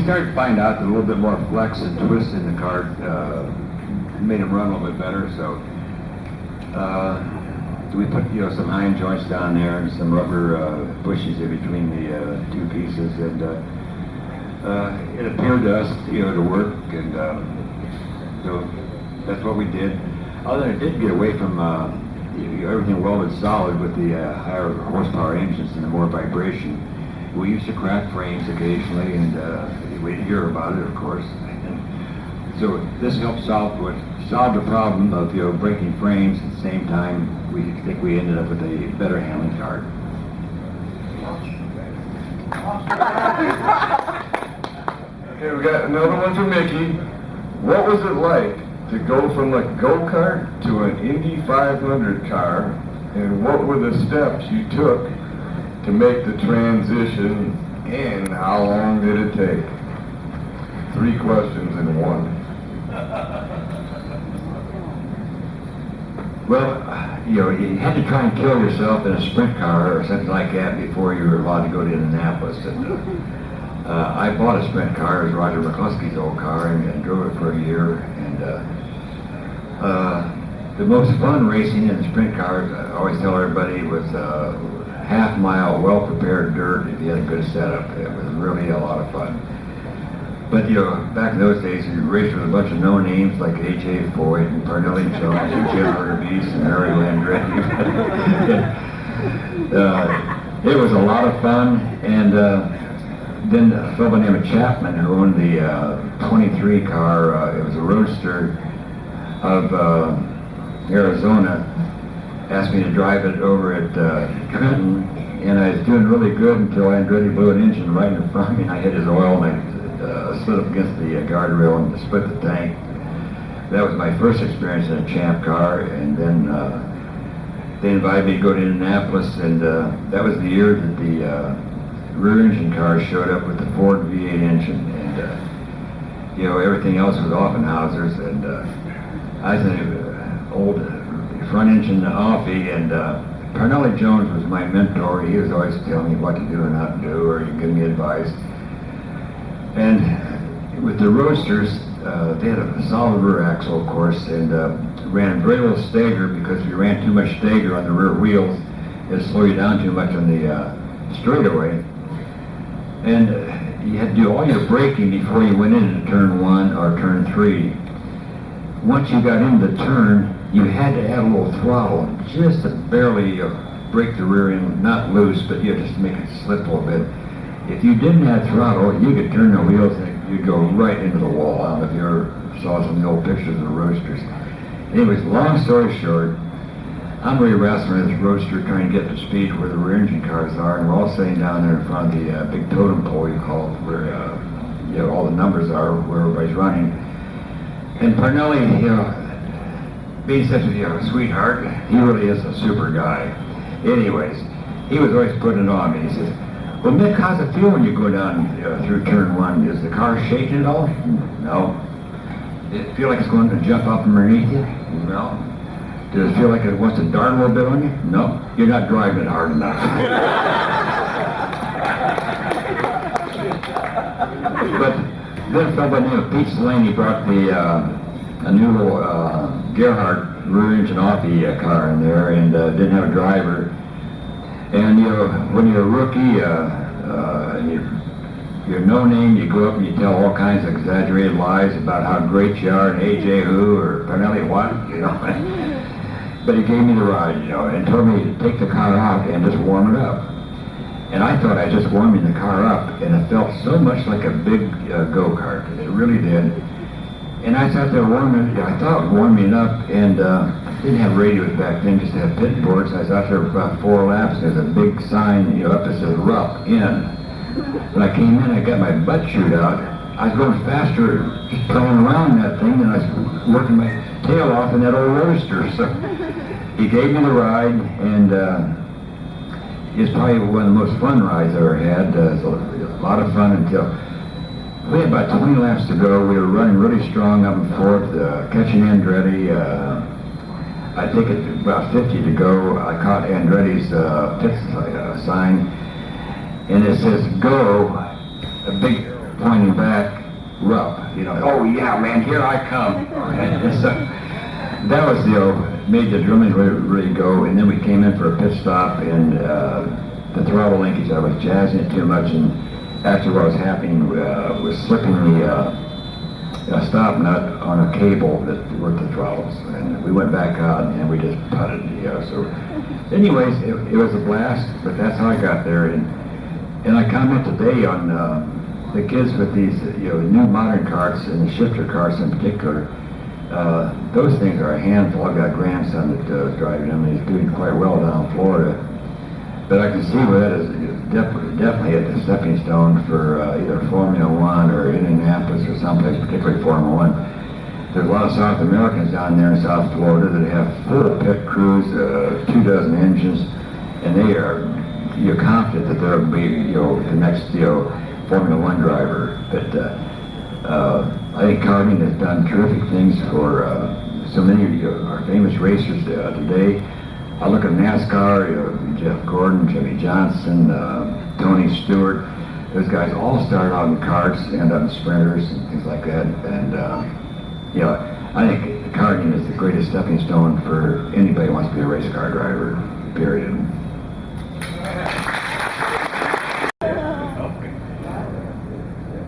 started to find out that a little bit more flex and twist in the kart made them run a little bit better. So we put some hind joints down there and some rubber bushes in between the two pieces, and it appeared to us to work, and so that's what we did. Although it did get away from everything welded solid with the higher horsepower engines and the more vibration. We used to crack frames occasionally, and we'd hear about it, of course. And so this helped solve the problem of breaking frames. At the same time, we think we ended up with a better handling kart. Okay, we got another one from Mickey. What was it like to go from a go-kart to an Indy 500 car, and what were the steps you took to make the transition, and how long did it take? 3 questions in one. Well, you had to try and kill yourself in a sprint car or something like that before you were allowed to go to Indianapolis. And I bought a sprint car. It was Roger McCluskey's old car, and drove it for a year. And the most fun racing in the sprint cars, I always tell everybody, was half-mile, well-prepared dirt if you had a good setup. It was really a lot of fun. But back in those days, you raced with a bunch of no-names like A.J. Foyt and Parnelli Jones and Jim Hurtubise and Harry Landretti. It was a lot of fun, and then a fellow named Chapman, who owned the 23 car, it was a Roadster of Arizona, asked me to drive it over at Trenton, and I was doing really good until Andretti blew an engine right in front of me, and I hit his oil, and I slid up against the guardrail and split the tank. That was my first experience in a champ car, and then they invited me to go to Indianapolis, and that was the year that the rear engine cars showed up with the Ford V8 engine, and everything else was Offenhausers, and I was an old front engine Offie, and Parnelli Jones was my mentor. He was always telling me what to do and not to do, or he'd give me advice. And with the Roadsters, they had a solid rear axle, of course, and ran very little stagger, because if you ran too much stagger on the rear wheels, it'd slow you down too much on the straightaway. And you had to do all your braking before you went into turn 1 or turn 3. Once you got into the turn, you had to add a little throttle just to barely break the rear end, not loose, but just to make it slip a little bit. If you didn't have throttle, you could turn the wheels and you'd go right into the wall. I don't know if you ever saw some of the old pictures of the Roadsters. Anyways, long story short, I'm really wrestling with this Roadster trying to get to speed where the rear engine cars are, and we're all sitting down there in front of the big totem pole, you call it, where all the numbers are, where everybody's running. And Parnelli, being such a sweetheart, he really is a super guy. Anyways, he was always putting it on me. He says, "Well, Mick, how's it feel when you go down through turn 1? Is the car shaking at all?" "No." "Does it feel like it's going to jump up underneath you?" "No." "Does it feel like it wants to dart a little bit on you?" "No." "You're not driving it hard enough." But then a fellow named Pete Slaney brought a new little Gerhardt rear engine Offie car in there, and didn't have a driver. And when you're a rookie, you're no name, you go up and you tell all kinds of exaggerated lies about how great you are, and AJ who, or Parnelli what, But he gave me the ride, and told me to take the car out and just warm it up. And I thought I just warming the car up, and it felt so much like a big go-kart. It really did. And I sat there warming it up, and didn't have radios back then, just had pit boards. I was out there for about 4 laps. There's a big sign, up that says Rupp in. When I came in, I got my butt chewed out. I was going faster, just pulling around that thing, and I was working my tail off in that old Roadster. So he gave me the ride, and it's probably one of the most fun rides I ever had. It was a lot of fun until we had about 20 laps to go. We were running really strong up and forth, catching Andretti. I think it about 50 to go. I caught Andretti's pit sign, and it says "Go," a big pointing back, Rupp, you know, oh yeah, man, here I come. And so that was, you know, made the drumming really go. And then we came in for a pit stop, and the throttle linkage, I was jazzing it too much, and actually what was happening was slipping the stop nut on a cable that worked the throttles, and we went back out and we just putted, you know. So anyways, it was a blast, but that's how I got there. And I comment today on the kids with these, you know, new modern karts and the shifter karts in particular. Those things are a handful. I've got a grandson that driving them, and he's doing quite well down in Florida. But I can see where that is definitely at the stepping stone for either Formula One or Indianapolis or someplace, particularly Formula One. There's a lot of South Americans down there in South Florida that have full pit crews, 24 engines, and they are, you're confident that they'll be, you know, the next, you know, Formula One driver. But I think karting has done terrific things for so many of our famous racers today. I look at NASCAR, you know, Jeff Gordon, Jimmy Johnson, Tony Stewart. Those guys all started out in karts, end up in sprinters and things like that. And you know, I think karting is the greatest stepping stone for anybody who wants to be a race car driver. Period.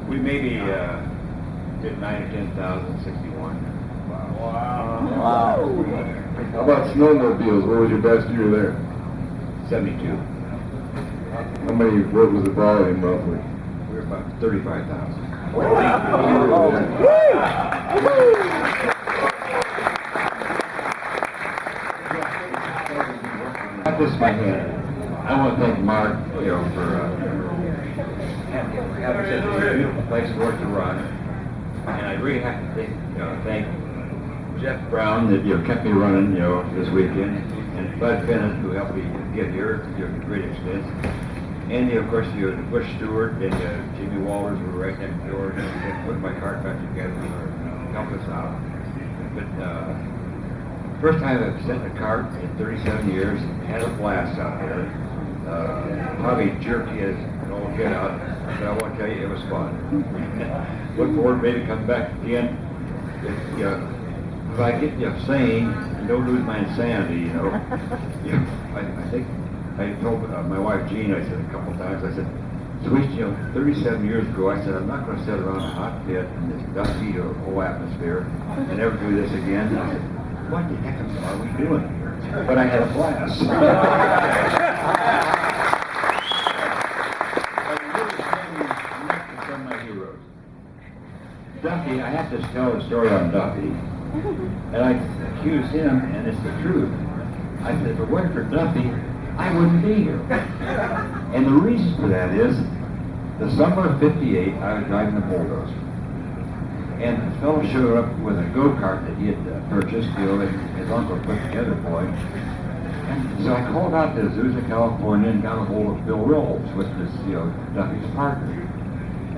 We maybe did 9 or 10,000, 61. Wow. How about snowmobiles? What was your best year there? 72. How many, what was the volume roughly? We were about 35,000. At this my hand, I want to thank Mark, you know, for having such a beautiful place for it to run. And I really have to thank Jeff Brown that, you know, kept me running, you know, this weekend, and Bud Bennett, who helped me get here to a great extent. And of course, you know, the Bush Stewart and Jimmy Walters were right next door and put my cart back together and helped us out. But first time I've sent a cart in 37 years, had a blast out there. Probably jerky as an old get out, but I want to tell you, it was fun. Look forward to maybe coming back again. If I get sane, don't lose my insanity, you know. I think I told my wife Jean, I said a couple times, I said, Sweet, you know, 37 years ago, I said, I'm not going to sit around a hot pit in this dusty whole atmosphere and ever do this again. I said, what the heck are we doing here? But I had a blast. Some of my heroes. Duffy, I have to tell a story on Duffy. And I accused him, and it's the truth. I said, if it weren't for Duffy, I wouldn't be here. And the reason for that is, the summer of '58, I was driving a bulldozer. And a fellow showed up with a go-kart that he had purchased, you know, that his uncle put together for him. And so I called out to Azusa, California, and got a hold of Bill Rolls, which was, you know, Duffy's partner.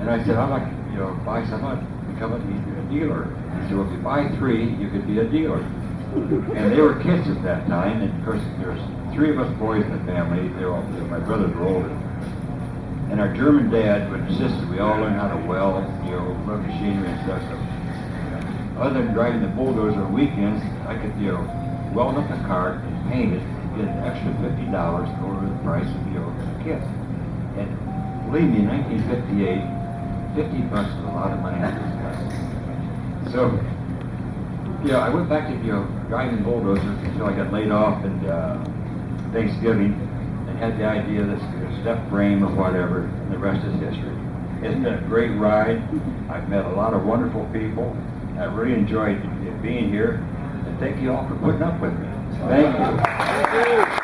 And I said, I'd like to, you know, buy some of it, become a dealer. He said, well, if you buy 3, you could be a dealer. And they were kids at that time, and of course, there's 3 of us boys in the family. They were all, my brothers were older. And our German dad would insist that we all learn how to weld, you know, run machinery and stuff. So, other than driving the bulldozer on weekends, I could, you know, weld up the cart and paint it and get an extra $50 over the price of, you know, a kit. And believe me, in 1958, $50 was a lot of money at this time. So, yeah, I went back to, you know, driving bulldozers until I got laid off in Thanksgiving and had the idea of this step frame or whatever, and the rest is history. It's been a great ride. I've met a lot of wonderful people. I really enjoyed being here, and thank you all for putting up with me. Thank you.